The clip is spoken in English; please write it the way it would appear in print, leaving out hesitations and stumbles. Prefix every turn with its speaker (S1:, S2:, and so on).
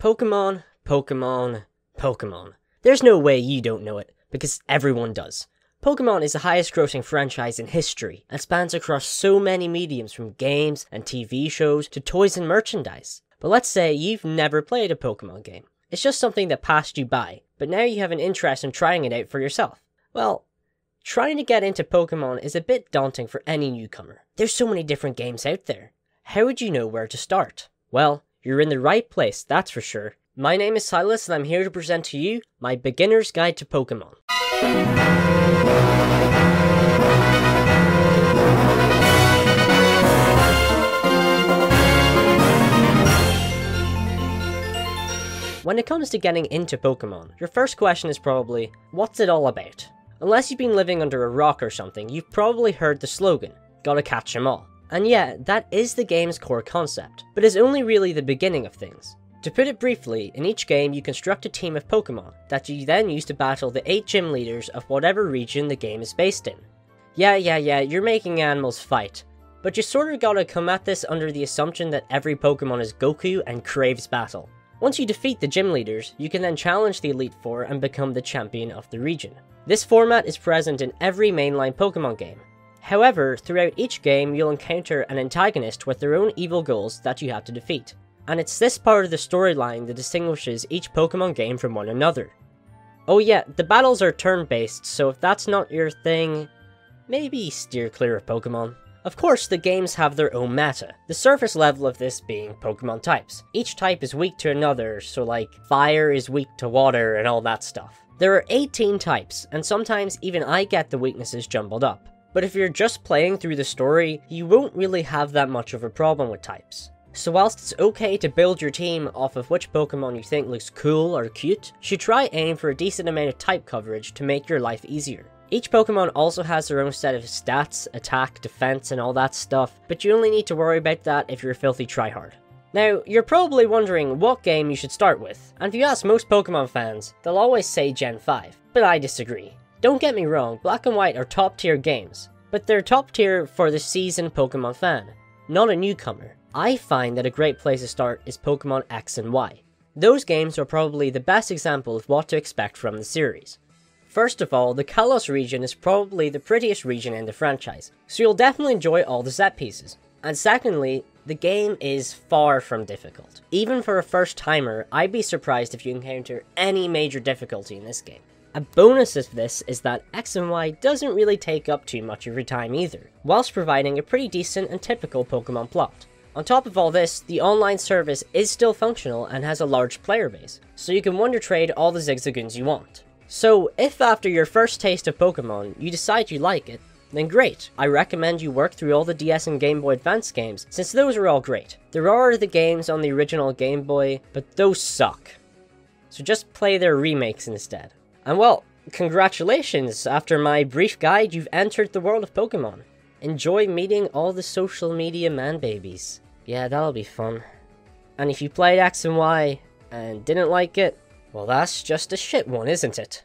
S1: Pokémon, Pokémon, Pokémon. There's no way you don't know it, because everyone does. Pokémon is the highest grossing franchise in history, and spans across so many mediums from games and TV shows to toys and merchandise. But let's say you've never played a Pokémon game. It's just something that passed you by, but now you have an interest in trying it out for yourself. Well, trying to get into Pokémon is a bit daunting for any newcomer. There's so many different games out there. How would you know where to start? Well, you're in the right place, that's for sure. My name is Silas and I'm here to present to you my beginner's guide to Pokémon. When it comes to getting into Pokémon, your first question is probably, what's it all about? Unless you've been living under a rock or something, you've probably heard the slogan, gotta catch 'em all. And yeah, that is the game's core concept, but is only really the beginning of things. To put it briefly, in each game you construct a team of Pokémon that you then use to battle the 8 gym leaders of whatever region the game is based in. Yeah, you're making animals fight, but you sort of gotta come at this under the assumption that every Pokémon is Goku and craves battle. Once you defeat the gym leaders, you can then challenge the Elite Four and become the champion of the region. This format is present in every mainline Pokémon game. However, throughout each game you'll encounter an antagonist with their own evil goals that you have to defeat. And it's this part of the storyline that distinguishes each Pokémon game from one another. Oh yeah, the battles are turn-based, so if that's not your thing, maybe steer clear of Pokémon. Of course, the games have their own meta, the surface level of this being Pokémon types. Each type is weak to another, so like, fire is weak to water and all that stuff. There are 18 types, and sometimes even I get the weaknesses jumbled up. But if you're just playing through the story, you won't really have that much of a problem with types. So whilst it's okay to build your team off of which Pokémon you think looks cool or cute, you should try aim for a decent amount of type coverage to make your life easier. Each Pokémon also has their own set of stats, attack, defense and all that stuff, but you only need to worry about that if you're a filthy tryhard. Now, you're probably wondering what game you should start with, and if you ask most Pokémon fans, they'll always say Gen 5, but I disagree. Don't get me wrong, Black and White are top tier games, but they're top tier for the seasoned Pokémon fan, not a newcomer. I find that a great place to start is Pokémon X and Y. Those games are probably the best example of what to expect from the series. First of all, the Kalos region is probably the prettiest region in the franchise, so you'll definitely enjoy all the set pieces. And secondly, the game is far from difficult. Even for a first timer, I'd be surprised if you encounter any major difficulty in this game. A bonus of this is that X and Y doesn't really take up too much of your time either, whilst providing a pretty decent and typical Pokémon plot. On top of all this, the online service is still functional and has a large player base, so you can wonder trade all the Zigzagoons you want. So, if after your first taste of Pokémon, you decide you like it, then great. I recommend you work through all the DS and Game Boy Advance games, since those are all great. There are the games on the original Game Boy, but those suck. So just play their remakes instead. And well, congratulations! After my brief guide, you've entered the world of Pokémon. Enjoy meeting all the social media man-babies. Yeah, that'll be fun. And if you played X and Y and didn't like it, well that's just a shit one, isn't it?